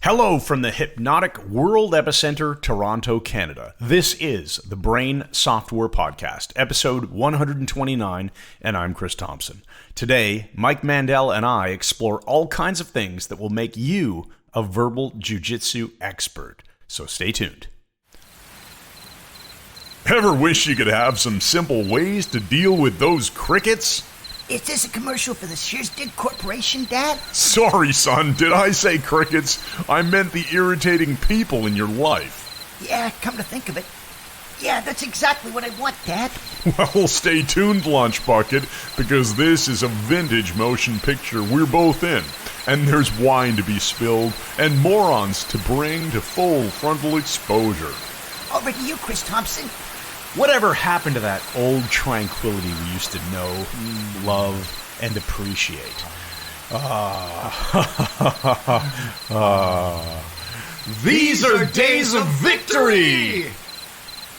Hello from the Hypnotic World Epicenter, Toronto, Canada. This is the Brain Software Podcast, episode 129, and I'm Chris Thompson. Today, Mike Mandel and I explore all kinds of things that will make you a verbal jiu-jitsu expert. So stay tuned. Ever wish you could have some simple ways to deal with those crickets? Is this a commercial for the Shearsdig Corporation, Dad? Sorry, son. Did I say crickets? I meant the irritating people in your life. Yeah, come to think of it. Yeah, that's exactly what I want, Dad. Well, stay tuned, Lunch Bucket, because this is a vintage motion picture we're both in. And there's wine to be spilled and morons to bring to full frontal exposure. Over to you, Chris Thompson. Whatever happened to that old tranquility we used to know, love, and appreciate? These are days of victory!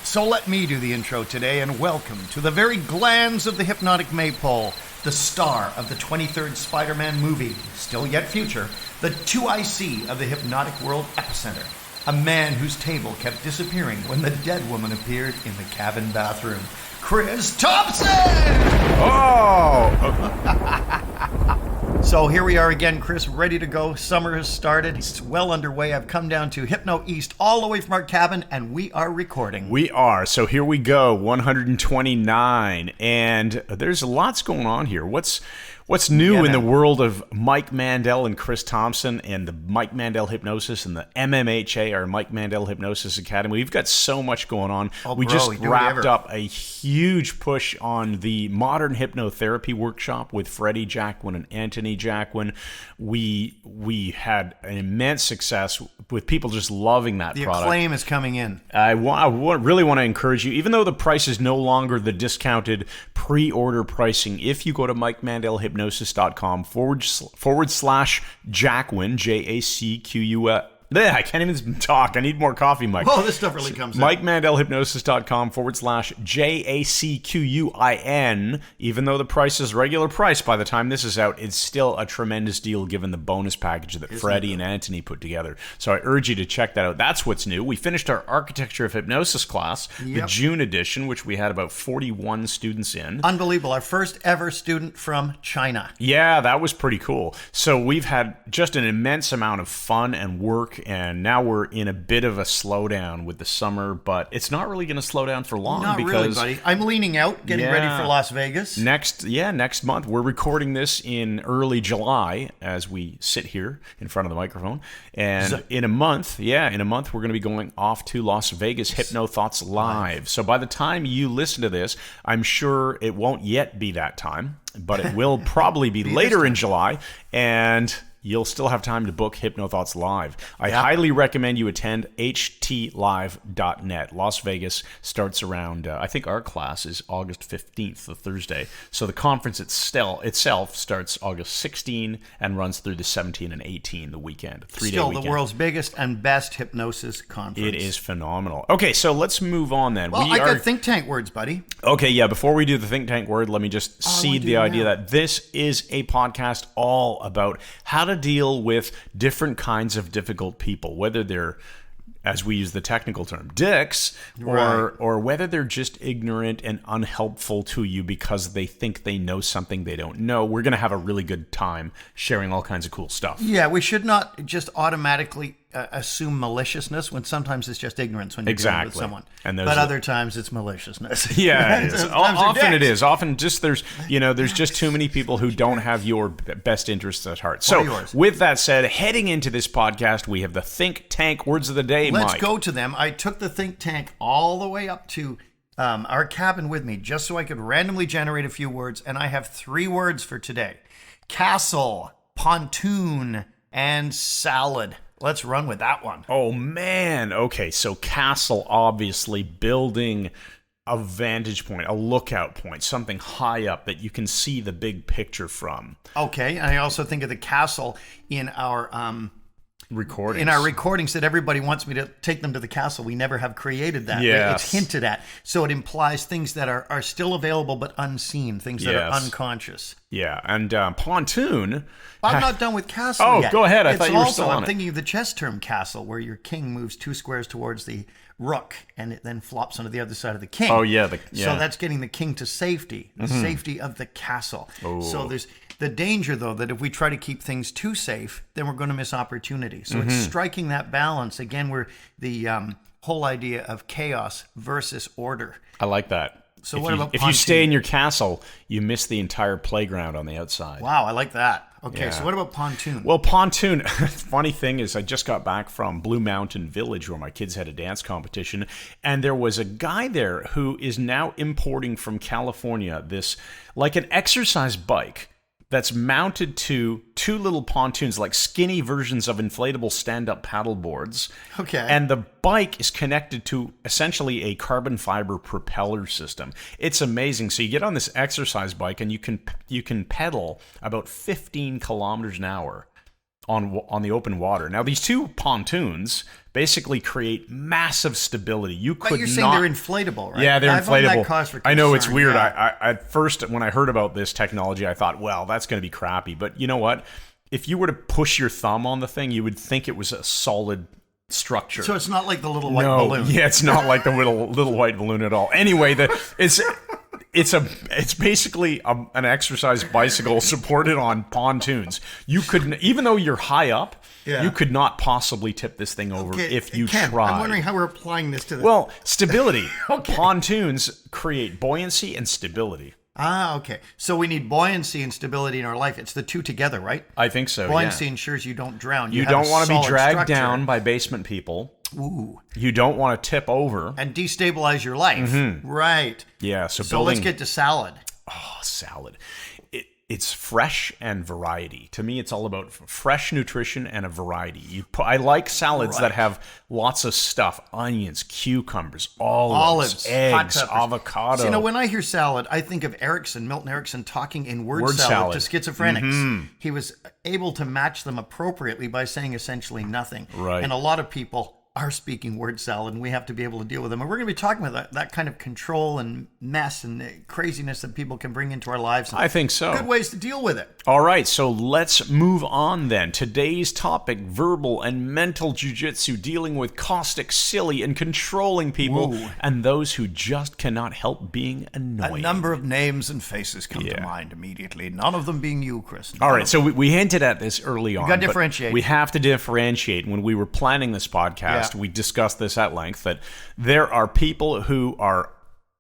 So let me do the intro today, and welcome to the very glands of the hypnotic maypole, the star of the 23rd Spider-Man movie, still yet future, the 2IC of the hypnotic world epicenter. A man whose table kept disappearing when the dead woman appeared in the cabin bathroom. Chris Thompson! Oh! So here we are again, Chris, ready to go. Summer has started. It's well underway. I've come down to Hypno East, all the way from our cabin, and we are recording. We are. So here we go, 129. And there's lots going on here. What's new in the world of Mike Mandel and Chris Thompson and the Mike Mandel Hypnosis and the MMHA, our Mike Mandel Hypnosis Academy? We've got so much going on. We just wrapped up a huge push on the Modern Hypnotherapy Workshop with Freddie Jacquin and Anthony Jacquin. We had an immense success with people just loving that product. The acclaim is coming in. I really want to encourage you, even though the price is no longer the discounted pre-order pricing, if you go to MikeMandelHypnosis.com / Jacquin, JACQUIN. I can't even talk. I need more coffee, Mike. Oh, this stuff really comes in. MikeMandelHypnosis.com / JACQUIN. Even though the price is regular price by the time this is out, it's still a tremendous deal given the bonus package that Freddie and Anthony put together. So I urge you to check that out. That's what's new. We finished our Architecture of Hypnosis class, the June edition, which we had about 41 students in. Unbelievable. Our first ever student from China. Yeah, that was pretty cool. So we've had just an immense amount of fun and work, and now we're in a bit of a slowdown with the summer, but it's not really going to slow down for long. Not because really, buddy. I'm leaning out, getting ready for Las Vegas. Next month. We're recording this in early July as we sit here in front of the microphone. And in a month, we're going to be going off to Las Vegas Hypno Thoughts Live. So by the time you listen to this, I'm sure it won't yet be that time, but it will probably be later in July, and you'll still have time to book Hypno Thoughts Live. I highly recommend you attend htlive.net. Las Vegas starts around, I think our class is August 15th, the Thursday. So the conference itself starts August 16 and runs through the 17 and 18, the weekend. 3-day Still weekend. The world's biggest and best hypnosis conference. It is phenomenal. Okay, so let's move on then. Well, I got think tank words, buddy. Okay, yeah, before we do the think tank word, let me just seed the idea that this is a podcast all about how to deal with different kinds of difficult people, whether they're, as we use the technical term, dicks, or whether they're just ignorant and unhelpful to you because they think they know something they don't know. We're going to have a really good time sharing all kinds of cool stuff. Yeah, we should not just automatically assume maliciousness when sometimes it's just ignorance when you're dealing with someone. But other times it's maliciousness. Yeah, it is. Often it is. Often just there's just too many people who don't have your best interests at heart. So with that said, heading into this podcast, we have the think tank words of the day, Mike. Let's go to them. I took the think tank all the way up to our cabin with me just so I could randomly generate a few words, and I have 3 words for today: castle, pontoon, and salad. Let's run with that one. Oh, man. Okay, so castle, obviously, building a vantage point, a lookout point, something high up that you can see the big picture from. Okay, and I also think of the castle in our recordings. In our recordings that everybody wants me to take them to the castle, we never have created that. Yes. It's hinted at. So it implies things that are still available but unseen, things that are unconscious. Yeah, and Pontoon... I'm not done with castle yet. Go ahead. I thought you were still on I'm it. thinking of the chess term castle, where your king moves 2 squares towards the rook, and it then flops onto the other side of the king. Oh, yeah. So that's getting the king to safety, the safety of the castle. Oh. So there's the danger, though, that if we try to keep things too safe, then we're going to miss opportunity. So it's striking that balance. Again, where the whole idea of chaos versus order. I like that. So if you stay in your castle, you miss the entire playground on the outside. Wow, I like that. Okay, Yeah. so what about Pontoon? Well, Pontoon, funny thing is I just got back from Blue Mountain Village where my kids had a dance competition, and there was a guy there who is now importing from California this, like an exercise bike that's mounted to 2 little pontoons, like skinny versions of inflatable stand-up paddle boards. Okay. And the bike is connected to essentially a carbon fiber propeller system. It's amazing. So you get on this exercise bike and you can pedal about 15 kilometers an hour on the open water. Now, these 2 pontoons basically create massive stability. You could But you're saying they're inflatable, right? Yeah, they're I find inflatable. that cause for I know it's concern, weird. yeah. I at first, when I heard about this technology, I thought, well, that's going to be crappy. But you know what? If you were to push your thumb on the thing, you would think it was a solid structure. So it's not like the little white balloon. Yeah, it's not like the little white balloon at all. Anyway, it's basically an exercise bicycle supported on pontoons. You could, even though you're high up, you could not possibly tip this thing over if you Ken, tried. I'm wondering how we're applying this to the... Well, stability. Pontoons create buoyancy and stability. Ah, okay. So we need buoyancy and stability in our life. It's the 2 together, right? I think so. Buoyancy yeah. ensures you don't drown. You have don't a want to be solid dragged structure. down by basement people. Ooh. You don't want to tip over. And destabilize your life. Right. Yeah. So let's get to salad. Oh, salad. It's fresh and variety. To me, it's all about fresh nutrition and a variety. I like salads that have lots of stuff: onions, cucumbers, olives, eggs, hot peppers. avocado. So, when I hear salad, I think of Milton Erickson talking in word salad to schizophrenics. He was able to match them appropriately by saying essentially nothing. Right. And a lot of people are speaking word salad, and we have to be able to deal with them. And we're going to be talking about that kind of control and mess and craziness that people can bring into our lives. I think so. Good ways to deal with it. All right, so let's move on then. Today's topic, verbal and mental jiu-jitsu, dealing with caustic, silly, and controlling people, and those who just cannot help being annoying. A number of names and faces come to mind immediately, none of them being you, Chris. All right, so we hinted at this early on. You got to differentiate. We have to differentiate. When we were planning this podcast, we discussed this at length, that there are people who are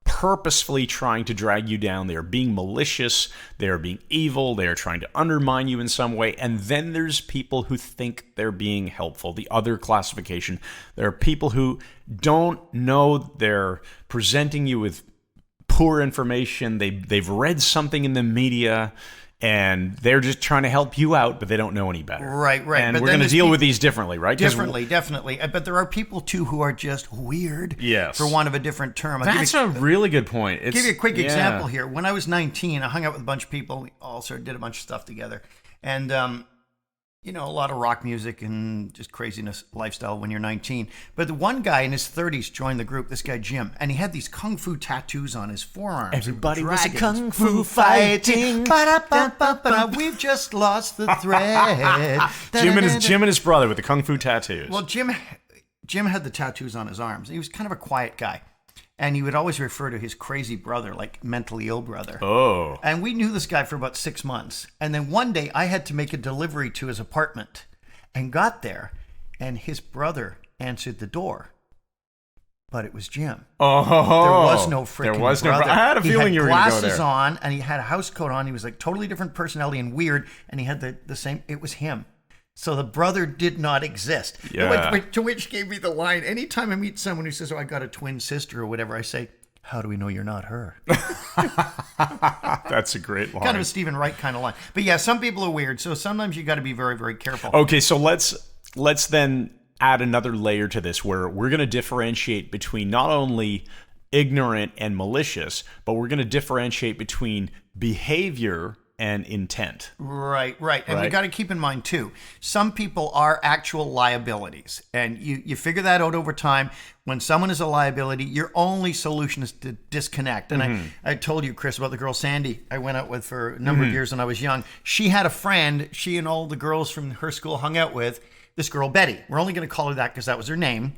purposefully trying to drag you down. They are being malicious. They are being evil. They are trying to undermine you in some way. And then there's people who think they're being helpful. The other classification, there are people who don't know they're presenting you with poor information. They've read something in the media, and they're just trying to help you out, but they don't know any better. Right. And But we're then going to there's deal with these differently, right? Definitely. But there are people, too, who are just weird, for want of a different term. That's a really good point. I'll give you a quick example here. When I was 19, I hung out with a bunch of people. We all sort of did a bunch of stuff together. And, a lot of rock music and just craziness lifestyle when you're 19. But the one guy in his 30s joined the group, this guy Jim, and he had these kung fu tattoos on his forearms. Everybody was a Dragons. kung fu fighting. Ba-da-ba-ba-ba. We've just lost the thread. Jim and his brother with the kung fu tattoos. Well, Jim had the tattoos on his arms. He was kind of a quiet guy. And he would always refer to his crazy brother, like mentally ill brother. Oh. And we knew this guy for about 6 months. And then one day I had to make a delivery to his apartment and got there. And his brother answered the door. But it was Jim. Oh. There was no freaking brother. I had a feeling you were going to go there. He had glasses on and he had a house coat on. He was like totally different personality and weird. And he had the same, it was him. So the brother did not exist. Yeah. To which gave me the line, anytime I meet someone who says, I got a twin sister or whatever, I say, how do we know you're not her? That's a great line. Kind of a Stephen Wright kind of line. But yeah, some people are weird. So sometimes you got to be very, very careful. Okay, so let's then add another layer to this where we're going to differentiate between not only ignorant and malicious, but we're going to differentiate between behavior and intent. Right. And we Right. got to keep in mind, too, some people are actual liabilities. And you figure that out over time. When someone is a liability, your only solution is to disconnect. And I told you, Chris, about the girl Sandy I went out with for a number of years when I was young. She had a friend, she and all the girls from her school hung out with, this girl, Betty. We're only going to call her that because that was her name.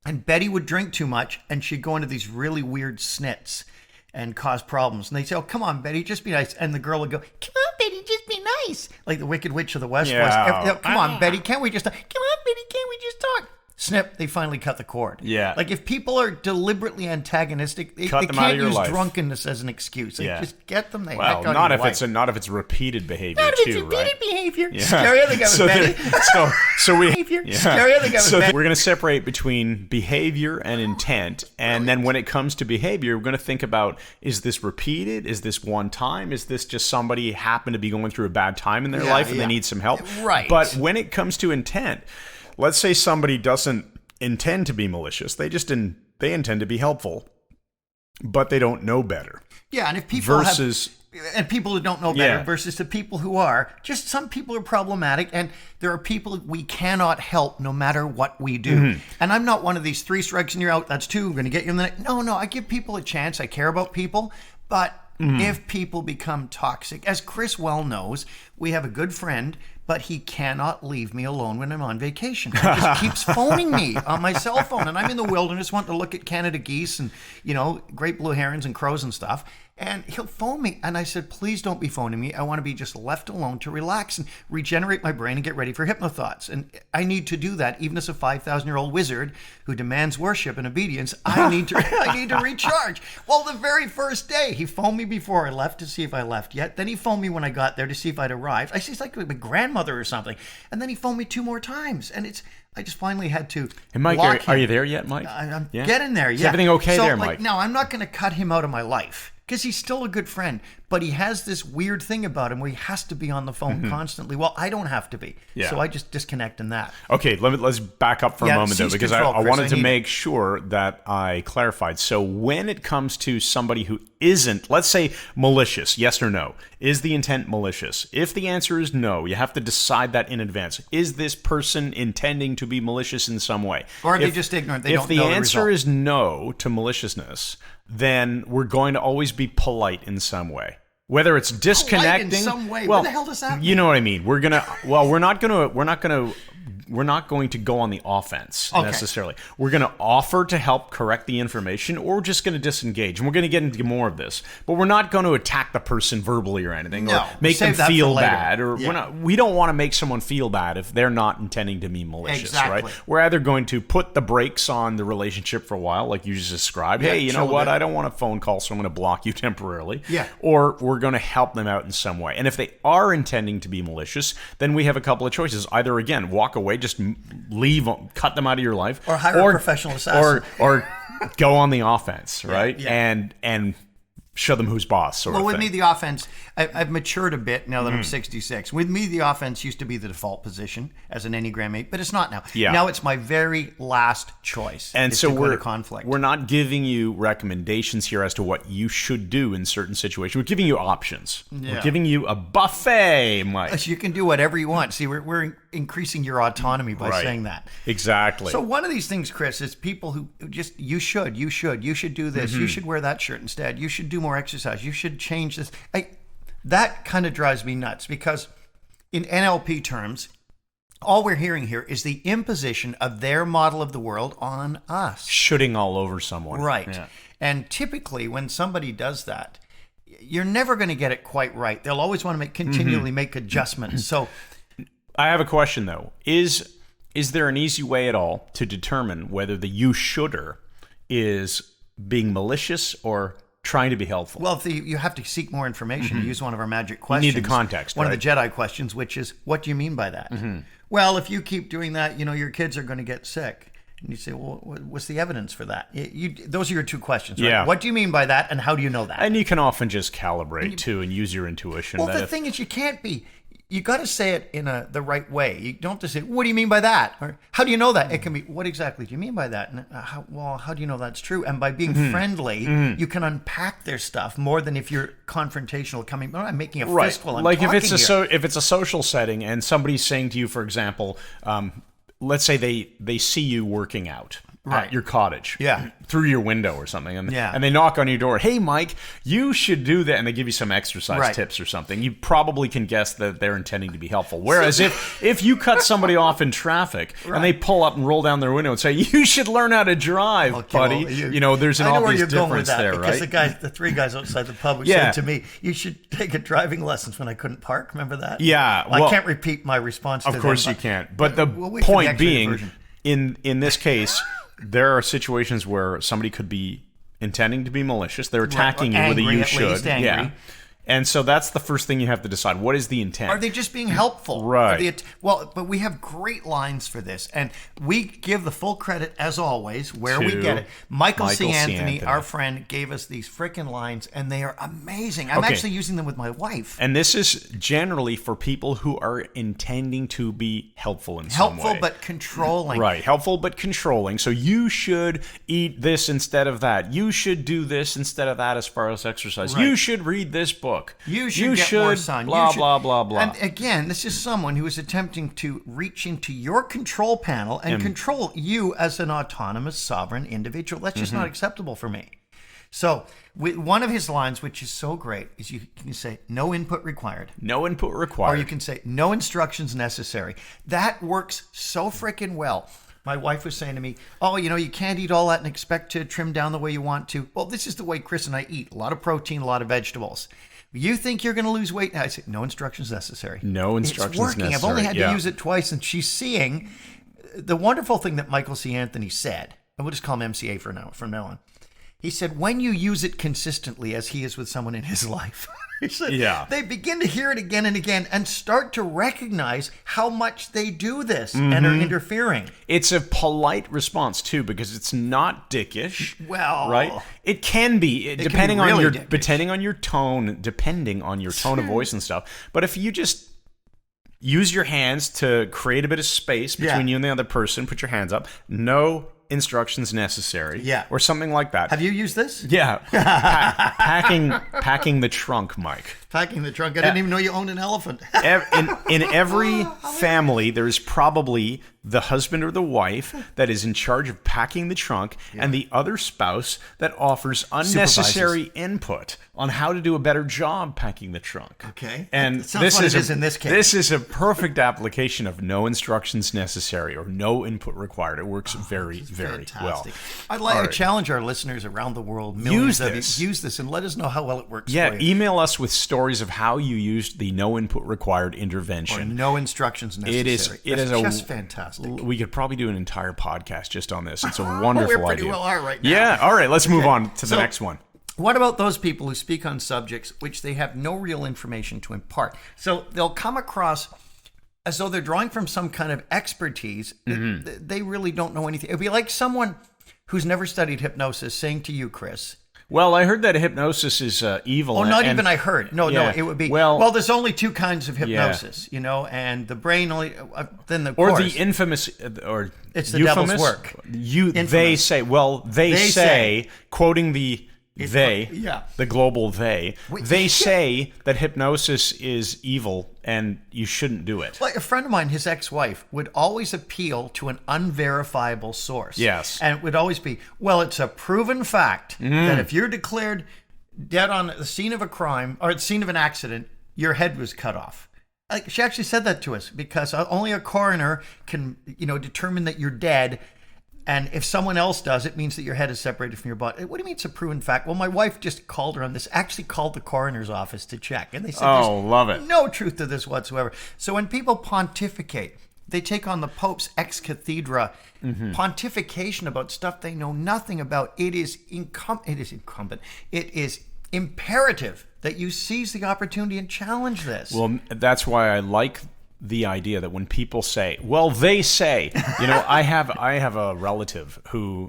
And Betty would drink too much, and she'd go into these really weird snits and cause problems. And they'd say, oh, come on, Betty, just be nice. And the girl would go, come on, Betty, just be nice. Like the Wicked Witch of the West was. Come on, Betty, can't we just talk? Come on, Betty, can't we just talk? Snip, they finally cut the cord. Yeah. Like if people are deliberately antagonistic, they Cut them out can't of your use life. drunkenness as an excuse. Like, Yeah. just get them the heck Well, out of not your if life. not if it's repeated behavior Not if too, it's repeated right? behavior. Yeah. Scary other guy with Betty. So we Behavior. Scary other guy with so Betty. we're going to separate between behavior and intent, and then when it comes to behavior, we're going to think about: is this repeated? Is this one time? Is this just somebody happened to be going through a bad time in their life and they need some help? Right. But when it comes to intent, let's say somebody doesn't intend to be malicious; they intend to be helpful, but they don't know better. Yeah, and if people Versus. and people who don't know better Yeah. versus the people who are, just some people are problematic, and there are people we cannot help no matter what we do. And I'm not one of these 3 strikes and you're out, that's 2, I'm going to get you in the next. No, I give people a chance. I care about people, but if people become toxic, as Chris well knows, we have a good friend, but he cannot leave me alone when I'm on vacation. He just keeps phoning me on my cell phone, and I'm in the wilderness wanting to look at Canada geese and, great blue herons and crows and stuff. And he'll phone me. And I said, please don't be phoning me. I want to be just left alone to relax and regenerate my brain and get ready for hypnothoughts. And I need to do that. Even as a 5,000-year-old wizard who demands worship and obedience, I need to recharge. Well, the very first day, he phoned me before I left to see if I left yet. Then he phoned me when I got there to see if I'd arrived. I see it's like my grandmother or something. And then he phoned me 2 more times. And I just finally had to. Hey, Mike, are you there yet, Mike? I'm getting there. Yeah. Is everything okay there, Mike? No, I'm not going to cut him out of my life because he's still a good friend. But he has this weird thing about him where he has to be on the phone constantly. Well, I don't have to be. Yeah. So I just disconnect in that. Okay, let's back up for a moment though, seize because control, I Chris. wanted to I need make sure that I clarified. So when it comes to somebody who isn't, let's say, malicious, yes or no, is the intent malicious? If the answer is no, you have to decide that in advance. Is this person intending to be malicious in some way? Or are they just ignorant? They If don't the know the answer result. is no to maliciousness, then we're going to always be polite in some way. Whether it's disconnecting, in some way? Well, What the hell does that mean? You know what I mean. We're not going to go on the offense necessarily. We're going to offer to help correct the information, or we're just going to disengage. And we're going to get into more of this, but we're not going to attack the person verbally or anything, or make them save that feel for later. bad. Or we don't want to make someone feel bad if they're not intending to be malicious, Exactly. right? We're either going to put the brakes on the relationship for a while, like you just described. Yeah, Hey, you know chill a what? bit. I don't want a phone call, so I'm going to block you temporarily. Yeah. Or we're going to help them out in some way. And if they are intending to be malicious, then we have a couple of choices. Either, again, walk away, just leave, cut them out of your life. Or hire a professional assassin. Or go on the offense, right? yeah. And show them who's boss, sort Well, of with thing. me, the offense, I've matured a bit now that I'm 66. With me, the offense used to be the default position as an Enneagram 8, but it's not now. Yeah. Now it's my very last choice. And is so to go we're to conflict. We're not giving you recommendations here as to what you should do in certain situations. We're giving you options. Yeah. We're giving you a buffet, Mike. So you can do whatever you want. See, we're increasing your autonomy by Right. saying that. Exactly. So one of these things, Chris, is people who just, you should do this. Mm-hmm. You should wear that shirt instead. You should do more exercise. You should change this. That kind of drives me nuts because in NLP terms, all we're hearing here is the imposition of their model of the world on us. shooting all over someone. Right. Yeah. And typically when somebody does that, you're never going to get it quite right. They'll always want to continually make adjustments. So I have a question though. Is there an easy way at all to determine whether the you shoulder is being malicious or trying to be helpful? well, if you have to seek more information, use one of our magic questions. need the context, One right? of the Jedi questions, which is, what do you mean by that? Well, if you keep doing that, your kids are going to get sick. And you say, well, what's the evidence for that? Those are your 2 questions, right? Yeah. What do you mean by that, and how do you know that? And you can often just calibrate too and use your intuition. Well, that the thing is, you can't be you got to say it in the right way. You don't just say, "What do you mean by that?" Or "How do you know that?" It can be, "What exactly do you mean by that?" And how do you know that's true? And by being friendly, you can unpack their stuff more than if you're confrontational. I'm making a fist while I'm like talking if it's a social setting and somebody's saying to you, for example, let's say they see you working out. Right. At your cottage, Yeah. through your window or something, and Yeah. and they knock on your door. Hey, Mike, you should do that, and they give you some exercise Right. tips or something. You probably can guess that they're intending to be helpful. Whereas if you cut somebody off in traffic and they pull up and roll down their window and say, "You should learn how to drive, buddy," there's an I know where obvious you're going with difference that, there, because right? the three guys outside the pub who Yeah. said to me, "You should take a driving lessons," when I couldn't park. Remember that? Yeah, I well, can't repeat my response to them. Of course you can't. But the we'll wait for the point X-rated being, version. in this case, there are situations where somebody could be intending to be malicious. They're attacking you with a Angry, "you at should." least angry. Yeah. And so that's the first thing you have to decide. What is the intent? Are they just being helpful? Right. But we have great lines for this, and we give the full credit, as always, where we To get it. Michael C. Michael C. Anthony, Anthony. our friend, gave us these frickin' lines, and they are amazing. I'm Okay. actually using them with my wife. And this is generally for people who are intending to be helpful in some way. Helpful but controlling. Right, helpful but controlling. So you should eat this instead of that. You should do this instead of that as far as exercise. Right. You should read this book. You should get more sun. Blah, You should- blah, blah, blah. And again, this is someone who is attempting to reach into your control panel and control you as an autonomous, sovereign individual. That's just not acceptable for me. So, one of his lines, which is so great, is you can say, "No input required." No input required. Or you can say, "No instructions necessary." That works so freaking well. My wife was saying to me, "Oh, you can't eat all that and expect to trim down the way you want to." Well, this is the way Chris and I eat. A lot of protein, a lot of vegetables. You think you're going to lose weight? I say, "No instructions necessary." No instructions It's working. necessary. I've only had Yeah. to use it twice, and she's seeing the wonderful thing that Michael C. Anthony said, and we'll just call him MCA from now on. He said, when you use it consistently, as he is with someone in his life, he said, Yeah. they begin to hear it again and again and start to recognize how much they do this and are interfering. It's a polite response too, because it's not dickish. Well, right? It can be, can depending be on really your dickish. depending on your tone of voice and stuff. But if you just use your hands to create a bit of space between you and the other person, put your hands up. No instructions necessary. Yeah. Or something like that. Have you used this? Yeah. Packing the trunk, Mike. Packing the trunk. I didn't even know you owned an elephant. In every family, there's probably the husband or the wife that is in charge of packing the trunk, and the other spouse that offers unnecessary input on how to do a better job packing the trunk. Okay. And That sounds what it is in this case. This is a perfect application of no instructions necessary or no input required. It works very, very well. Fantastic. I'd like to right. challenge our listeners around the world, millions of this. you, use this and let us know how well it works Yeah, for you. email us with stories of how you used the no input required Or intervention. no instructions necessary. It is That's a just fantastic. We could probably do an entire podcast just on this. It's a wonderful We pretty idea. well are right now. Yeah. All right. Let's move on to the So- next one. What about those people who speak on subjects which they have no real information to impart? So they'll come across as though they're drawing from some kind of expertise. They really don't know anything. It'd be like someone who's never studied hypnosis saying to you, Chris, Well, I heard that hypnosis is evil. oh, not and- even I heard. No, Yeah. it would be, Well- well, there's only two kinds of hypnosis, and the brain only, then the Or course. the infamous, or It's the devil's euphemous? work. They Infamous. say, well, they say, quoting the they, yeah. the global they say that hypnosis is evil and you shouldn't do it. Like a friend of mine, his ex-wife, would always appeal to an unverifiable source. Yes. And it would always be, well, it's a proven fact that if you're declared dead on the scene of a crime or the scene of an accident, your head was cut off. Like, she actually said that to us because only a coroner can, determine that you're dead. And if someone else does, it means that your head is separated from your body. What do you mean it's a proven fact? Well, my wife just called her on this, actually called the coroner's office to check. And they said, Oh, love it. no truth to this whatsoever. So when people pontificate, they take on the Pope's ex cathedra pontification about stuff they know nothing about. It is incumbent. It is imperative that you seize the opportunity and challenge this. Well, that's why I like the idea that when people say, well, they say, I have a relative who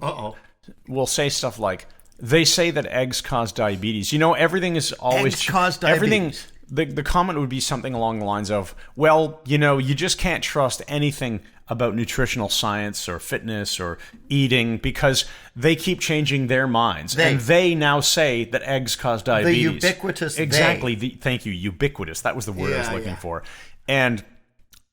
will say stuff like, they say that eggs cause diabetes. Everything is always Eggs cause diabetes. the comment would be something along the lines of, well, you just can't trust anything about nutritional science or fitness or eating because they keep changing their minds. And they now say that eggs cause diabetes. The ubiquitous Exactly. Thank you. Ubiquitous. That was the word I was looking for. And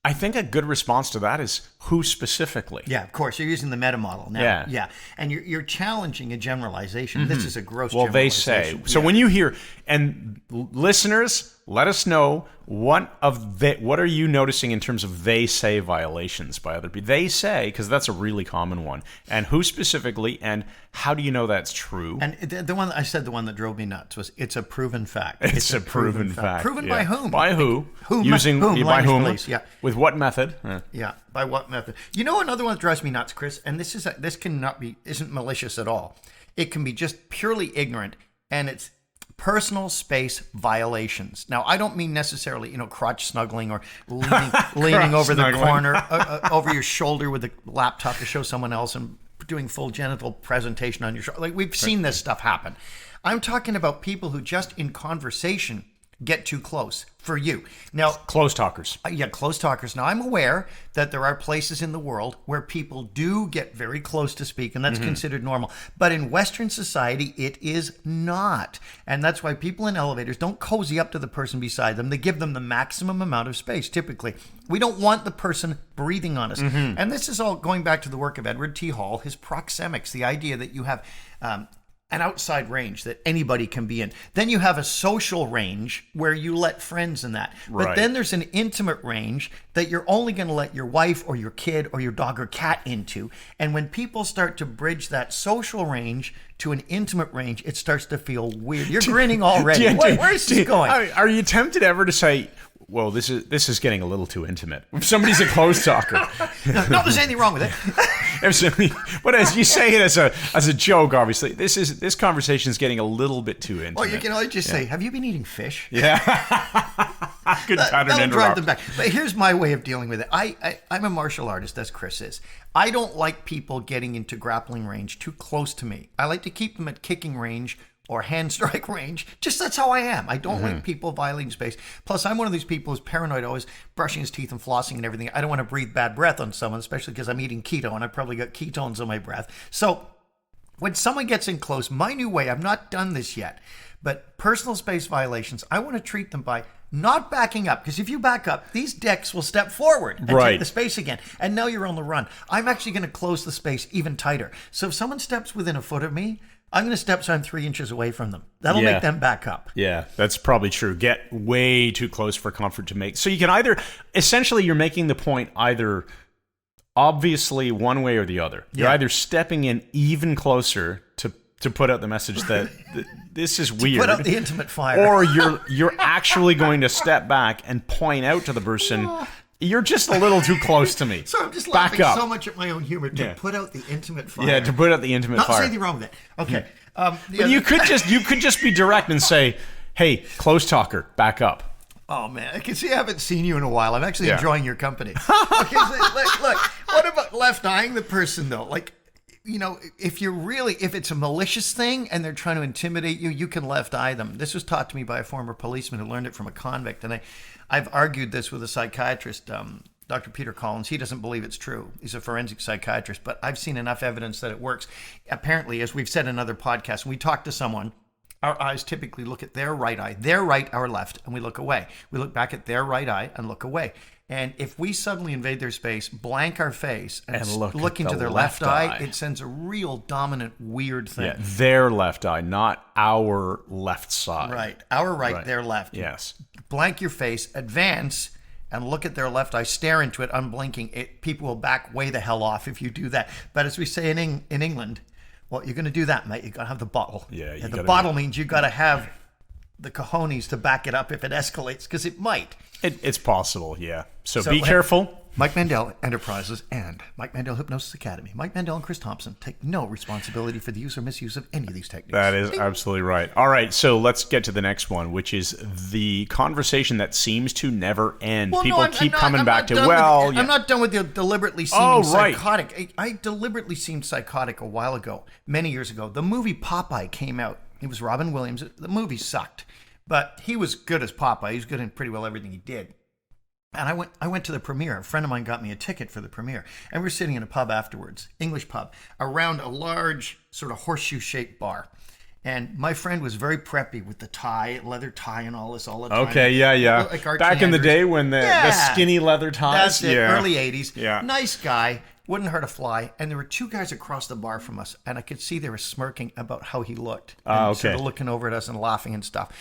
I think a good response to that is who specifically. Yeah, of course. You're using the meta model now. Yeah. And you're challenging a generalization. This is a gross generalization. Well, they say. So when you hear, and listeners, let us know what are you noticing in terms of they say violations by other people. They say, because that's a really common one. And who specifically, and how do you know that's true? And the one I said, the one that drove me nuts was, it's a proven fact. It's a proven fact. Proven by whom? By who? Using by whom? Police, yeah. With what method? Yeah. By what method? Another one that drives me nuts, Chris, and this isn't malicious at all. It can be just purely ignorant, and it's personal space violations. Now, I don't mean necessarily, crotch snuggling or leaning over the corner, over your shoulder with the laptop to show someone else and doing full genital presentation on your shoulder. Like, we've seen this stuff happen. I'm talking about people who just in conversation get too close for you. Now, close talkers. Close talkers. Now, I'm aware that there are places in the world where people do get very close to speak, and that's considered normal. But in Western society, it is not. And that's why people in elevators don't cozy up to the person beside them. They give them the maximum amount of space, typically. We don't want the person breathing on us. And this is all going back to the work of Edward T. Hall, his proxemics, the idea that you have an outside range that anybody can be in. Then you have a social range where you let friends in that. But then there's an intimate range that you're only going to let your wife or your kid or your dog or cat into. And when people start to bridge that social range to an intimate range, it starts to feel weird. You're grinning already. Where is this going? Are you tempted ever to say, well, this is getting a little too intimate? If somebody's a close talker. No, there's anything wrong with it. But as you say it as a joke, obviously, this conversation is getting a little bit too intimate. Well, you can always just say, have you been eating fish? Yeah. Good pattern that'll drive them back. But here's my way of dealing with it. I'm a martial artist, as Chris is. I don't like people getting into grappling range too close to me. I like to keep them at kicking range or hand strike range. Just that's how I am. I don't like people violating space. Plus, I'm one of these people who's paranoid, always brushing his teeth and flossing and everything. I don't want to breathe bad breath on someone, especially because I'm eating keto and I probably got ketones on my breath. So when someone gets in close, my new way, I've not done this yet, but personal space violations, I want to treat them by not backing up, because if you back up, these dicks will step forward and take the space again. And now you're on the run. I'm actually going to close the space even tighter. So if someone steps within a foot of me, I'm going to step so I'm 3 inches away from them. That'll make them back up. Yeah, that's probably true. Get way too close for comfort to make. So you can essentially you're making the point either obviously one way or the other. You're either stepping in even closer to put out the message that this is weird. Put out the intimate fire. Or you're actually going to step back and point out to the person, you're just a little too close to me. So I'm just laughing so much at my own humor to put out the intimate fire. Yeah, to put out the intimate fire. Not say anything wrong with it. Okay. But you could just be direct and say, hey, close talker, back up. Oh, man. I can see I haven't seen you in a while. I'm actually enjoying your company. Okay, so, look, what about left-eyeing the person, though? Like, if it's a malicious thing and they're trying to intimidate you, you can left-eye them. This was taught to me by a former policeman who learned it from a convict. And I've argued this with a psychiatrist, Dr. Peter Collins. He doesn't believe it's true. He's a forensic psychiatrist, but I've seen enough evidence that it works. Apparently, as we've said in other podcasts, when we talk to someone, our eyes typically look at their right eye, their right, our left, and we look away. We look back at their right eye and look away. And if we suddenly invade their space, blank our face, and look into their left eye, it sends a real dominant, weird thing. Yeah, their left eye, not our left side. Right. Our right, their left. Yes. Blank your face, advance, and look at their left eye, stare into it, unblinking. People will back way the hell off if you do that. But as we say in England, well, you're going to do that, mate. You've got to have the bottle. Yeah, and the bottle means you've got to have the cojones to back it up if it escalates, because it might. It's possible, yeah. So be careful. Mike Mandel Enterprises and Mike Mandel Hypnosis Academy. Mike Mandel and Chris Thompson take no responsibility for the use or misuse of any of these techniques. That is absolutely right. All right, so let's get to the next one, which is the conversation that seems to never end. Well, People keep coming back to, I'm not done with the deliberately seeming psychotic. I deliberately seemed psychotic a while ago, many years ago. The movie Popeye came out. It was Robin Williams. The movie sucked. But he was good as Popeye. He was good in pretty well everything he did. And I went to the premiere. A friend of mine got me a ticket for the premiere. And we were sitting in a pub afterwards, English pub, around a large sort of horseshoe-shaped bar. And my friend was very preppy with the tie, leather tie and all this all the time. Okay, yeah. Like Archie Back in the Andrews. day when the skinny leather ties. That's it, yeah. early 80s. Yeah. Nice guy, wouldn't hurt a fly. And there were two guys across the bar from us, and I could see they were smirking about how he looked. And Okay. sort of looking over at us and laughing and stuff.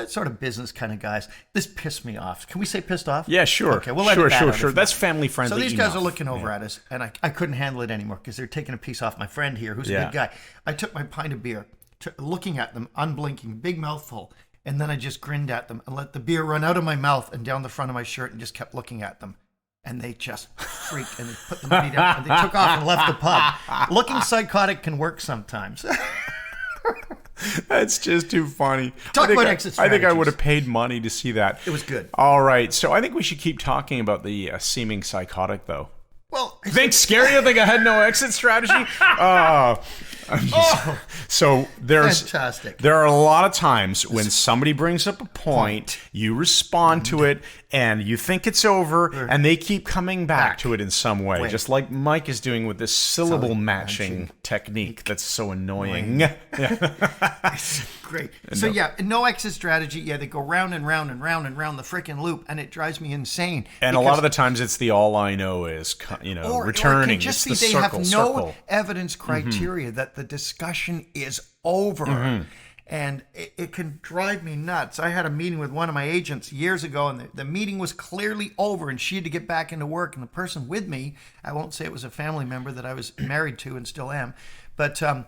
Sort of business kind of guys. This pissed me off. Can we say pissed off? Yeah, sure. Okay, we'll edit that out Sure. if That's not. family friendly. So these guys enough. are looking over at us, and I couldn't handle it anymore because they're taking a piece off my friend here, who's a good guy. I took my pint of beer, looking at them, unblinking, big mouthful, and then I just grinned at them and let the beer run out of my mouth and down the front of my shirt and just kept looking at them. And they just freaked and they put the money down and they took off and left the pub. Looking psychotic can work sometimes. That's just too funny. Talk about exit I think I strategies. would have paid money to see that. It was good. All right. So I think we should keep talking about the seeming psychotic, though. Well, Think scary? I think I had no exit strategy. So fantastic. there are a lot of times when somebody brings up a point, you respond to it, and you think it's over, and they keep coming back to it in some way, Wait. just like Mike is doing with this syllable matching technique that's so annoying. Great. So yeah, no exit strategy. Yeah, they go round and round and round and round the freaking loop, and it drives me insane. And a lot of the times it's the all I know is, returning. Or it can just be it's the they circle, have no circle. evidence criteria that the discussion is over. And it can drive me nuts. I had a meeting with one of my agents years ago, and the meeting was clearly over, and she had to get back into work. And the person with me, I won't say it was a family member that I was married to and still am, but the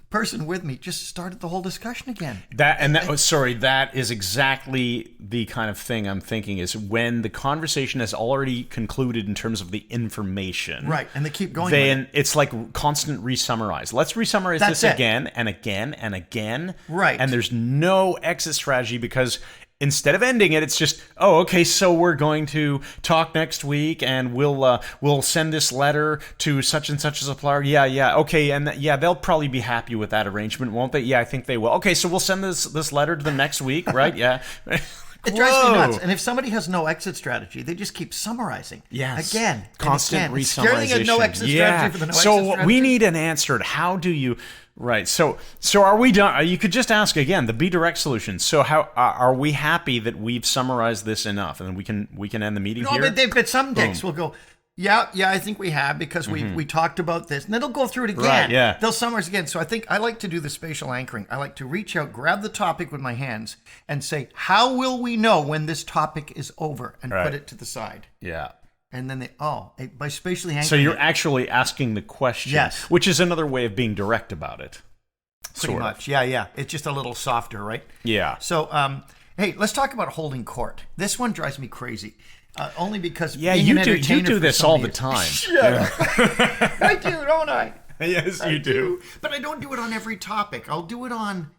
person with me just started the whole discussion again. That is exactly the kind of thing I'm thinking is when the conversation has already concluded in terms of the information. Right, and they keep going. Then it's like constant re-summarize. Let's re-summarize That's this it. again and again and again. Right. And there's no exit strategy because instead of ending it, it's just, oh, okay, so we're going to talk next week, and we'll send this letter to such and such a supplier. Yeah, okay, and they'll probably be happy with that arrangement, won't they? Yeah, I think they will. Okay, so we'll send this letter to them next week, right? Yeah. It drives me nuts. And if somebody has no exit strategy, they just keep summarizing. Yes. Again. Constant and again. It's re-summarization. scary to get no exit strategy for the no exit So strategy. we need an answer. How do you... Right. So are we done? You could just ask again, the Be Direct solution. So how are we happy that we've summarized this enough? And we can end the meeting here? But some dicks will go, yeah, I think we have because we talked about this. And then they'll go through it again. Right, yeah. They'll summarize again. So I think I like to do the spatial anchoring. I like to reach out, grab the topic with my hands, and say, how will we know when this topic is over? And put it to the side. Yeah. And then by spatially anchoring. So you're actually asking the question. Yes. Which is another way of being direct about it. Pretty sort of. much. Yeah. It's just a little softer, right? Yeah. So, hey, let's talk about holding court. This one drives me crazy. Only because Yeah, being you an do entertainer for this so all many the years- time. I do, don't I? Yes, you do. But I don't do it on every topic. I'll do it on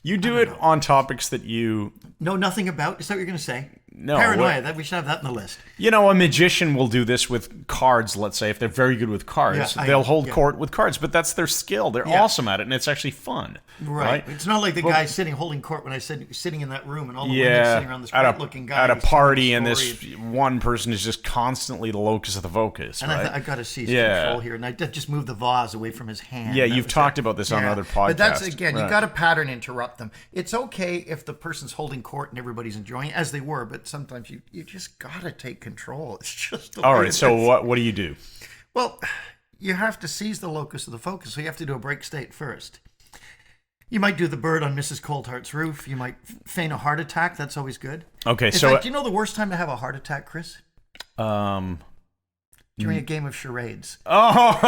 You do it on topics that you... know nothing about. Is that what you're going to say? No. Paranoia. That we should have that in the list. A magician will do this with cards, let's say. If they're very good with cards, Yeah, they'll hold court with cards. But that's their skill. They're Yeah. awesome at it, and it's actually fun. Right. It's not like the guy holding court when I said sitting in that room and all the women Yeah, sitting around this great-looking guy. at a who's telling party, the and story. this one person is just constantly the locus of the focus, And right? I got to seize Yeah. control here, and I did just move the vase away from his hand. Yeah, That you've was talked it. about this on other But that's, podcasts. again, you Right. got to pattern interrupt them. It's okay if the person's holding court and everybody's enjoying it, as they were, but sometimes you just got to take control. It's just the All way right, it so is. what do you do? Well, you have to seize the locus of the focus, so you have to do a break state first. You might do the bird on Mrs. Coldheart's roof. You might feign a heart attack. That's always good. Okay, In so... fact, do you know the worst time to have a heart attack, Chris? um, During a game of charades. oh,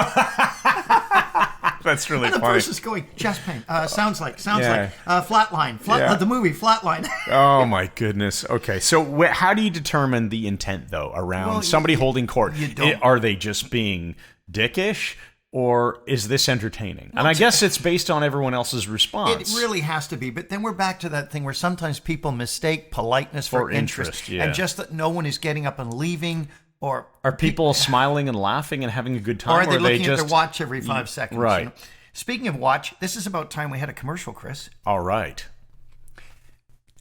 that's really And the funny. person's going, chest pain. Sounds like. Yeah. Flatline. Yeah. The movie, Flatline. Oh my goodness. Okay, so how do you determine the intent though around Well, somebody holding court? you don't- Are they just being dickish, or is this entertaining? And I guess it's based on everyone else's response. It really has to be. But then we're back to that thing where sometimes people mistake politeness for interest. yeah. And just that no one is getting up and leaving, or Are people smiling and laughing and having a good time, or are they looking just at their watch every 5 seconds? right. You know? Speaking of watch, this is about time we had a commercial, Chris. All right.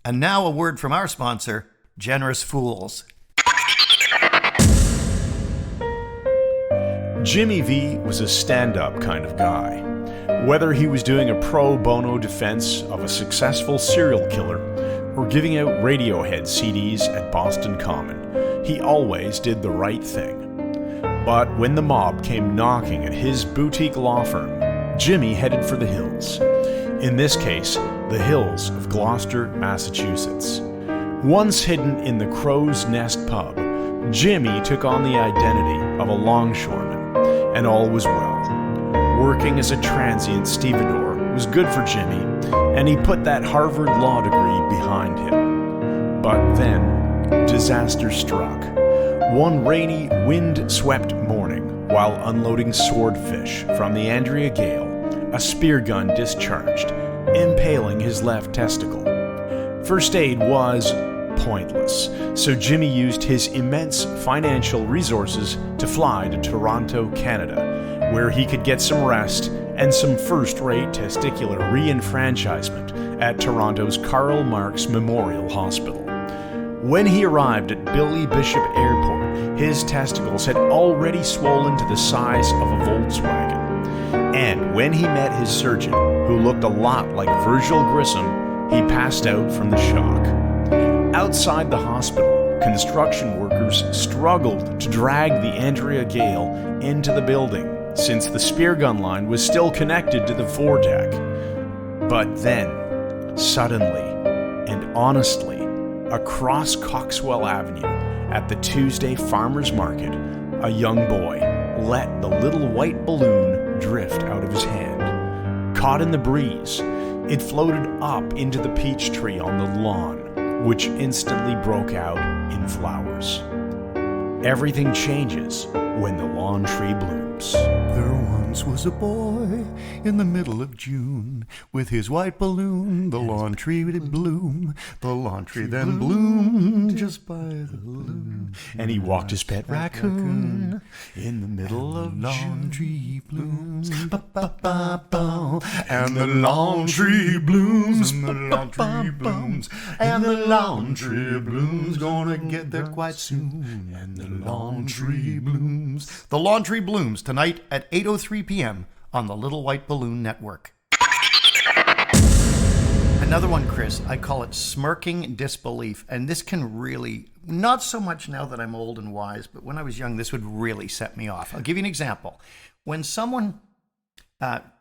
And now a word from our sponsor, Generous Fools. Jimmy V was a stand-up kind of guy. Whether he was doing a pro bono defense of a successful serial killer or giving out Radiohead CDs at Boston Common, he always did the right thing. But when the mob came knocking at his boutique law firm, Jimmy headed for the hills. In this case, the hills of Gloucester, Massachusetts. Once hidden in the Crow's Nest pub, Jimmy took on the identity of a longshoreman, and all was well. Working as a transient stevedore was good for Jimmy, and he put that Harvard law degree behind him. But then, disaster struck. One rainy, wind-swept morning, while unloading swordfish from the Andrea Gale, a spear gun discharged, impaling his left testicle. First aid was pointless, so Jimmy used his immense financial resources to fly to Toronto, Canada, where he could get some rest and some first-rate testicular re-enfranchisement at Toronto's Karl Marx Memorial Hospital. When he arrived at Billy Bishop Airport, his testicles had already swollen to the size of a Volkswagen. And when he met his surgeon, who looked a lot like Virgil Grissom, he passed out from the shock. Outside the hospital, construction workers struggled to drag the Andrea Gale into the building, since the spear gun line was still connected to the foredeck. But then, suddenly and honestly, across Coxwell Avenue at the Tuesday Farmers Market, a young boy let the little white balloon drift out of his hand. Caught in the breeze, it floated up into the peach tree on the lawn, which instantly broke out in flowers. Everything changes when the lawn tree blooms. There once was a boy in the middle of June with his white balloon. The lawn tree did bloom. The lawn tree then bloomed just by the balloon. And he walked his pet raccoon in the middle of lawn tree blooms. Ba-ba-ba-ba. And the lawn tree blooms. And the lawn tree blooms. And the lawn tree blooms. Gonna get there quite soon. And the lawn tree blooms. The lawn tree blooms tonight at 8:03 p.m. on the Little White Balloon Network. Another one, Chris, I call it smirking disbelief. And this can really, not so much now that I'm old and wise, but when I was young, this would really set me off. I'll give you an example. When someone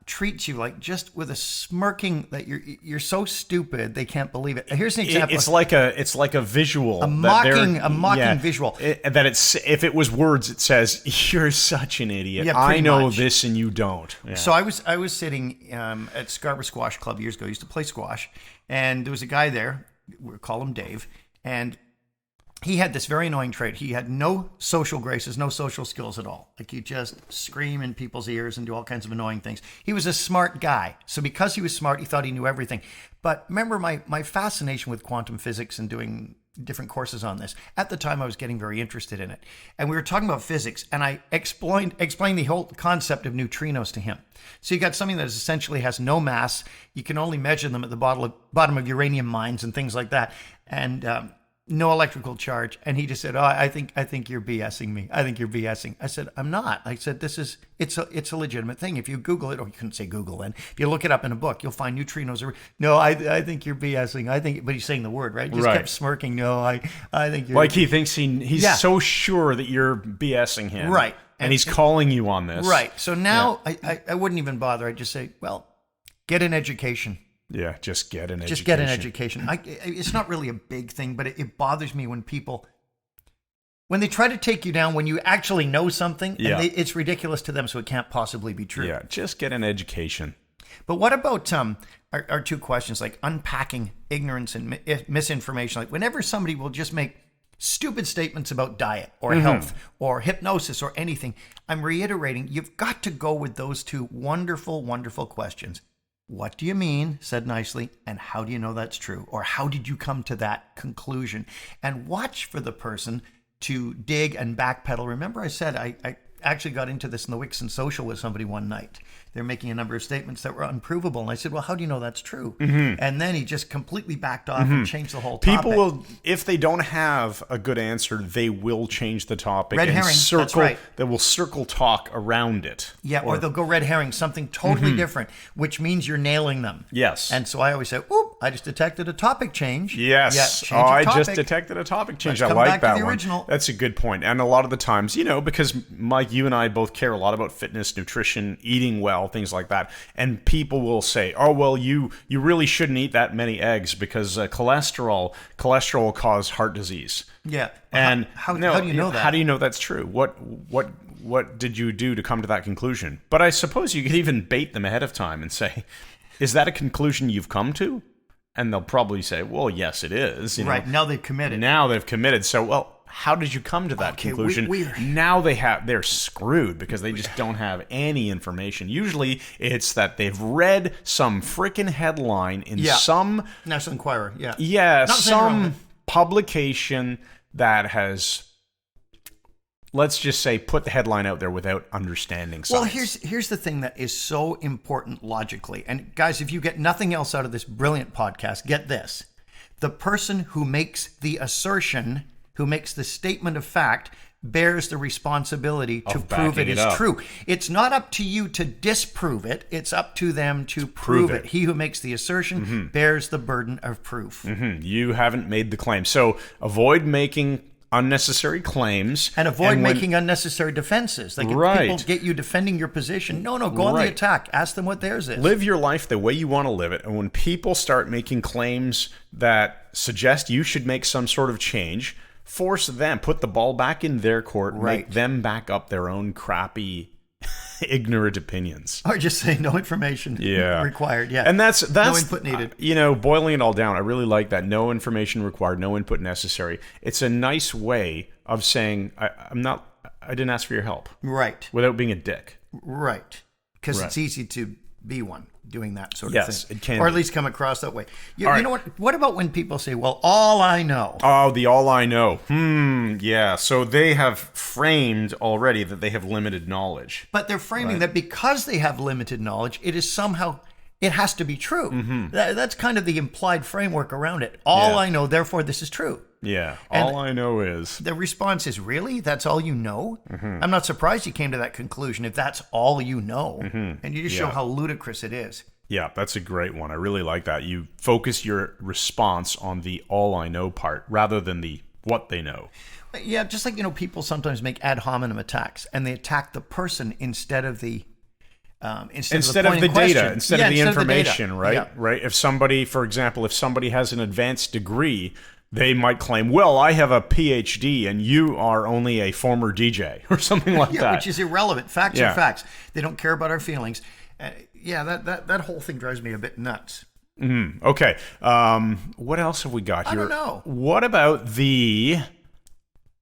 treats you like just with a smirking that you're so stupid they can't believe it. Here's an example. It's like a visual, a mocking visual. If it was words, it says you're such an idiot. Yeah, I know much. this and you don't. Yeah. So I was sitting at Scarborough Squash Club years ago. I used to play squash, and there was a guy there. We'll call him Dave, and he had this very annoying trait. He had no social graces, no social skills at all. Like, you just scream in people's ears and do all kinds of annoying things. He was a smart guy. So because he was smart, he thought he knew everything. But remember my fascination with quantum physics and doing different courses on this. At the time, I was getting very interested in it. And we were talking about physics, and I explained the whole concept of neutrinos to him. So you got something that essentially has no mass. You can only measure them at the bottom of uranium mines and things like that. And no electrical charge. And he just said, I think you're BSing me. I think you're BSing. I said, I'm not. I said, it's a legitimate thing. If you Google it, or you couldn't say Google then, if you look it up in a book, you'll find neutrinos. No, I think you're BSing. But he's saying the word, right? He just kept smirking. No, I think you're... Like, he thinks he's so sure that you're BSing him. Right. And he's calling you on this. Right. So now I wouldn't even bother. I'd just say, well, get an education. Yeah, just get an education. Just get an education. It's not really a big thing, but it bothers me when people, when they try to take you down when you actually know something, and it's ridiculous to them, so it can't possibly be true. Yeah, just get an education. But what about our two questions, like unpacking ignorance and misinformation? Like, whenever somebody will just make stupid statements about diet or health or hypnosis or anything, I'm reiterating, you've got to go with those two wonderful, wonderful questions. What do you mean, said nicely, and how do you know that's true? Or how did you come to that conclusion? And watch for the person to dig and backpedal. Remember I said actually got into this in the Wixon Social with somebody one night. They're making a number of statements that were unprovable. And I said, well, how do you know that's true? And then he just completely backed off and changed the whole topic. People will, if they don't have a good answer, they will change the topic. Red and herring, circle, that's right. They will circle talk around it. Yeah, or they'll go red herring, something totally different, which means you're nailing them. Yes. And so I always say, oop, I just detected a topic change. Yes. Yeah, change oh, your I just topic. detected a topic change. Let's I come like back to that the one. original. That's a good point. And a lot of the times, because Mike, you and I both care a lot about fitness, nutrition, eating well, things like that. And people will say, oh, well, you really shouldn't eat that many eggs because cholesterol will cause heart disease. Yeah. And how do you know that? How do you know that's true? What did you do to come to that conclusion? But I suppose you could even bait them ahead of time and say, is that a conclusion you've come to? And they'll probably say, well, yes, it is. Right. Now they've committed. Now they've committed. So, well, how did you come to that conclusion? Now they're screwed because they just don't have any information. Usually it's that they've read some freaking headline in some National Enquirer. Yeah. Yeah, Not some publication that has, let's just say, put the headline out there without understanding science. Well, here's the thing that is so important logically. And guys, if you get nothing else out of this brilliant podcast, get this. The person who makes the assertion, who makes the statement of fact, bears the responsibility to prove it is true. It's not up to you to disprove it. It's up to them to prove it. He who makes the assertion bears the burden of proof. You haven't made the claim. So avoid making unnecessary claims. And avoid making unnecessary defenses. Like if people get you defending your position, no, go on the attack. Ask them what theirs is. Live your life the way you want to live it. And when people start making claims that suggest you should make some sort of change, force them, put the ball back in their court, make them back up their own crappy, ignorant opinions. Or just say no information required. Yeah. And that's no input needed. Boiling it all down, I really like that. No information required, no input necessary. It's a nice way of saying, I didn't ask for your help. Right. Without being a dick. Right. Because it's easy to be one doing that sort of thing. Yes, it can Or be. at least come across that way. You know what? What about when people say, well, all I know? Oh, the all I know. Yeah. So they have framed already that they have limited knowledge. But they're framing that because they have limited knowledge, it is somehow, it has to be true. That's kind of the implied framework around it. All I know, therefore this is true. Yeah. And all I know is. The response is, really? That's all you know? I'm not surprised you came to that conclusion if that's all you know. And you just show how ludicrous it is. Yeah, that's a great one. I really like that. You focus your response on the all I know part rather than the what they know. Yeah, just like, people sometimes make ad hominem attacks and they attack the person instead of the instead of the data, instead of the information, right? Yeah. Right. If somebody, for example, has an advanced degree, they might claim, well, I have a PhD and you are only a former DJ or something like that. Which is irrelevant. Facts are facts. They don't care about our feelings. That whole thing drives me a bit nuts. Okay. What else have we got here? I don't know. What about the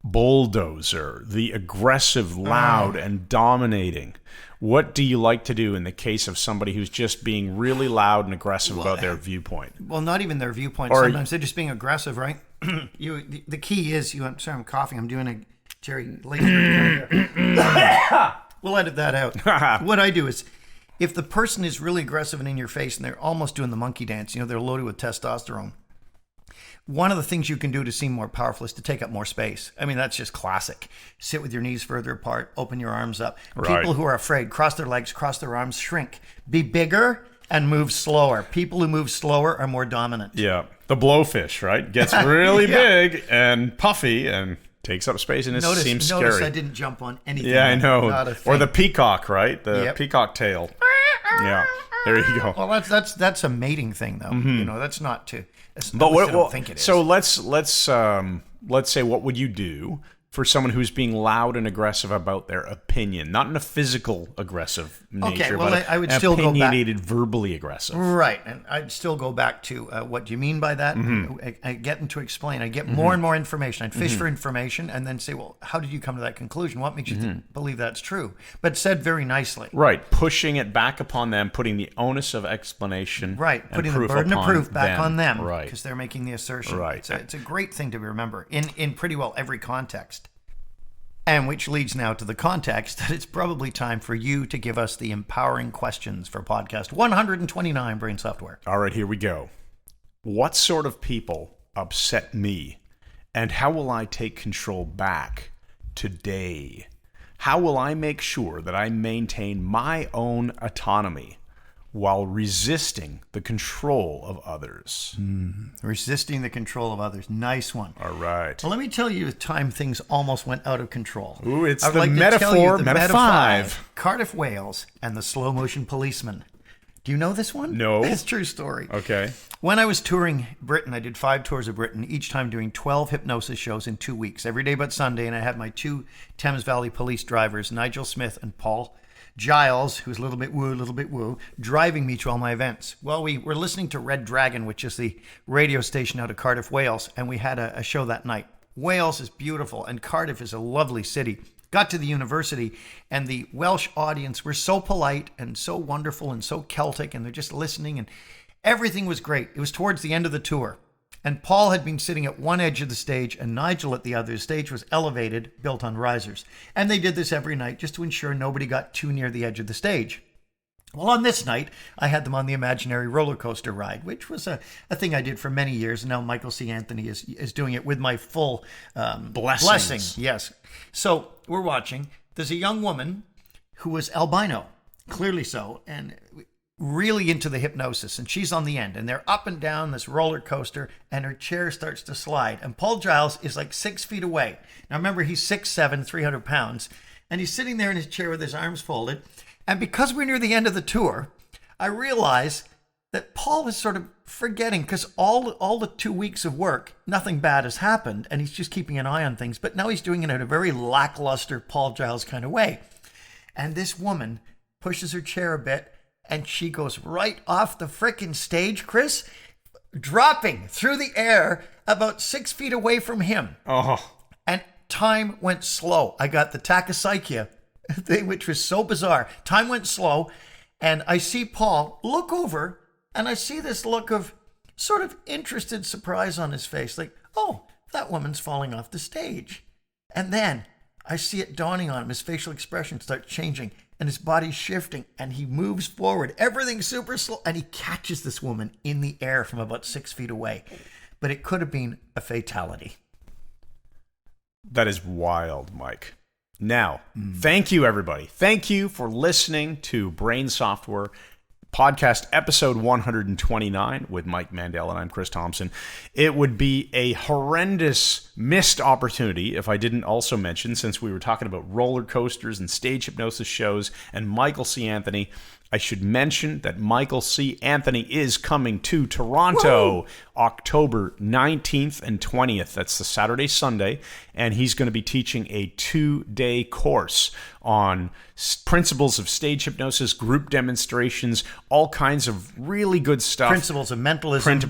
bulldozer, the aggressive, loud, and dominating? What do you like to do in the case of somebody who's just being really loud and aggressive about their viewpoint? Well, not even their viewpoint. Sometimes they're just being aggressive, right? The key is I'm sorry, I'm coughing. I'm doing a Jerry laser. We'll edit that out. What I do is, if the person is really aggressive and in your face and they're almost doing the monkey dance, they're loaded with testosterone. One of the things you can do to seem more powerful is to take up more space. I mean, that's just classic. Sit with your knees further apart, open your arms up. Right. People who are afraid, cross their legs, cross their arms, shrink. Be bigger and move slower. People who move slower are more dominant. Yeah. The blowfish, right? Gets really big and puffy and takes up space and seems scary. Notice I didn't jump on anything. Yeah, I know. Not a thing. Or the peacock, right? The peacock tail. Yeah. There you go. Well, that's a mating thing, though. That's not to. But I don't think it is. So let's say, what would you do for someone who's being loud and aggressive about their opinion, not in a physical aggressive nature, but I would still opinionated, verbally aggressive. Right, and I'd still go back to what do you mean by that? I get them to explain. I get more and more information. I'd fish for information and then say, well, how did you come to that conclusion? What makes you believe that's true? But said very nicely. Right, pushing it back upon them, putting the onus of explanation, right, putting the burden of proof back on them, right, because they're making the assertion. Right, it's a great thing to remember in pretty well every context. And which leads now to the context that it's probably time for you to give us the empowering questions for podcast 129, Brain Software. All right, here we go. What sort of people upset me, and how will I take control back today? How will I make sure that I maintain my own autonomy while resisting the control of others? Resisting the control of others. Nice one. All right. Well, let me tell you the time things almost went out of control. Ooh, it's I'd the like to metaphor, tell you the Meta Meta 5. Cardiff, Wales, and the slow motion policeman. Do you know this one? No. It's a true story. Okay. When I was touring Britain, I did 5 tours of Britain, each time doing 12 hypnosis shows in 2 weeks, every day but Sunday, and I had my 2 Thames Valley police drivers, Nigel Smith and Paul Giles, who's a little bit woo, driving me to all my events. Well, we were listening to Red Dragon, which is the radio station out of Cardiff, Wales, and we had a show that night. Wales is beautiful, and Cardiff is a lovely city. Got to the university, and the Welsh audience were so polite and so wonderful and so Celtic, and they're just listening, and everything was great. It was towards the end of the tour, and Paul had been sitting at one edge of the stage, and Nigel at the other. The stage was elevated, built on risers, and they did this every night just to ensure nobody got too near the edge of the stage. Well, on this night, I had them on the imaginary roller coaster ride, which was a thing I did for many years. And now Michael C. Anthony is doing it with my full blessing. Yes. So we're watching. There's a young woman who was albino, clearly so, and really into the hypnosis. And she's on the end. And they're up and down this roller coaster, and her chair starts to slide. And Paul Giles is like 6 feet away. Now remember, he's 6'7", 300 pounds. And he's sitting there in his chair with his arms folded. And because we're near the end of the tour, I realize that Paul is sort of forgetting, because all the 2 weeks of work, nothing bad has happened, and he's just keeping an eye on things. But now he's doing it in a very lackluster Paul Giles kind of way. And this woman pushes her chair a bit, and she goes right off the frickin' stage, Chris, dropping through the air about 6 feet away from him. Oh. And time went slow. I got the tachypsychia thing, which was so bizarre. Time went slow, and I see Paul look over, and I see this look of sort of interested surprise on his face, like, oh, that woman's falling off the stage. And then I see it dawning on him. His facial expression starts changing, and his body's shifting, and he moves forward. Everything's super slow, and he catches this woman in the air from about 6 feet away. But it could have been a fatality. That is wild, Mike. Now, thank you, everybody. Thank you for listening to Brain Software Podcast episode 129 with Mike Mandel, and I'm Chris Thompson. It would be a horrendous missed opportunity if I didn't also mention, since we were talking about roller coasters and stage hypnosis shows and Michael C. Anthony, I should mention that Michael C. Anthony is coming to Toronto. Whoa! October 19th and 20th. That's the Saturday, Sunday. And he's going to be teaching a 2-day course on principles of stage hypnosis, group demonstrations, all kinds of really good stuff. Principles of mentalism.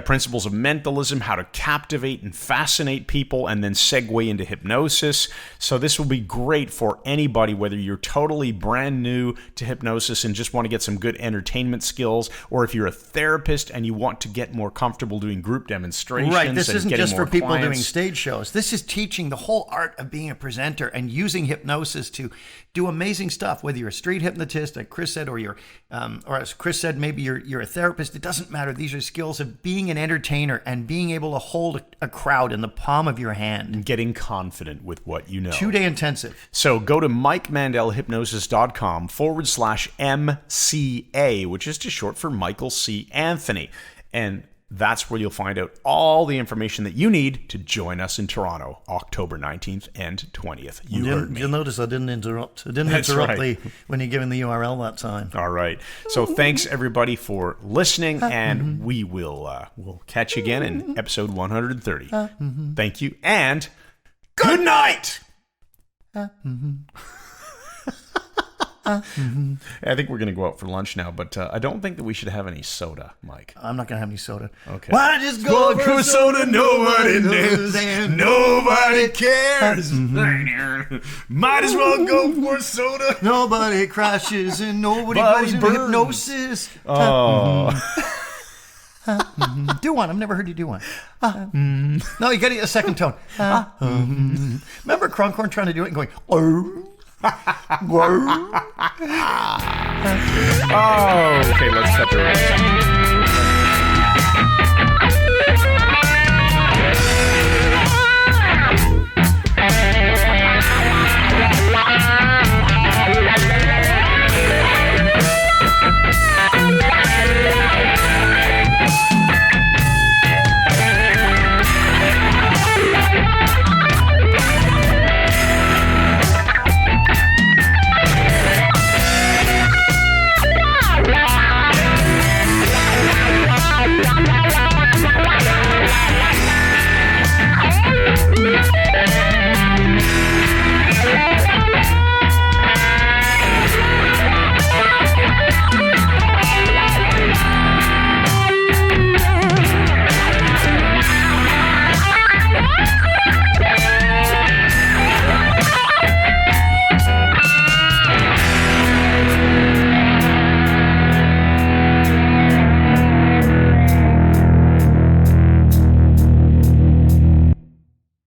Principles of mentalism, how to captivate and fascinate people, and then segue into hypnosis. So this will be great for anybody, whether you're totally brand new to hypnosis and just want to get some good entertainment skills, or if you're a therapist and you want to get more comfortable doing group demonstrations. Right, this and isn't just for people clients. doing stage shows. This is teaching the whole art of being a presenter and using hypnosis to do amazing stuff. Whether you're a street hypnotist, like Chris said, or or as Chris said, maybe you're a therapist. It doesn't matter. These are skills of being an entertainer and being able to hold a crowd in the palm of your hand. And getting confident with what you know. 2-day intensive. So go to MikeMandelHypnosis.com/MCA, which is just short for Michael C. Anthony. And that's where you'll find out all the information that you need to join us in Toronto, October 19th and 20th. You'll notice I didn't interrupt. When you're giving the URL that time. All right. So thanks, everybody, for listening, and we will we'll catch you again in episode 130. Thank you, and good night! I think we're going to go out for lunch now, but I don't think that we should have any soda, Mike. I'm not going to have any soda. Okay. Why just go for soda? Nobody knows and nobody cares. Might as well go for soda. Nobody crashes and nobody goes into hypnosis. Oh. Do one. I've never heard you do one. No, you got a second tone. Remember Kronkorn trying to do it and going, oh. Oh, okay, let's cut the rest.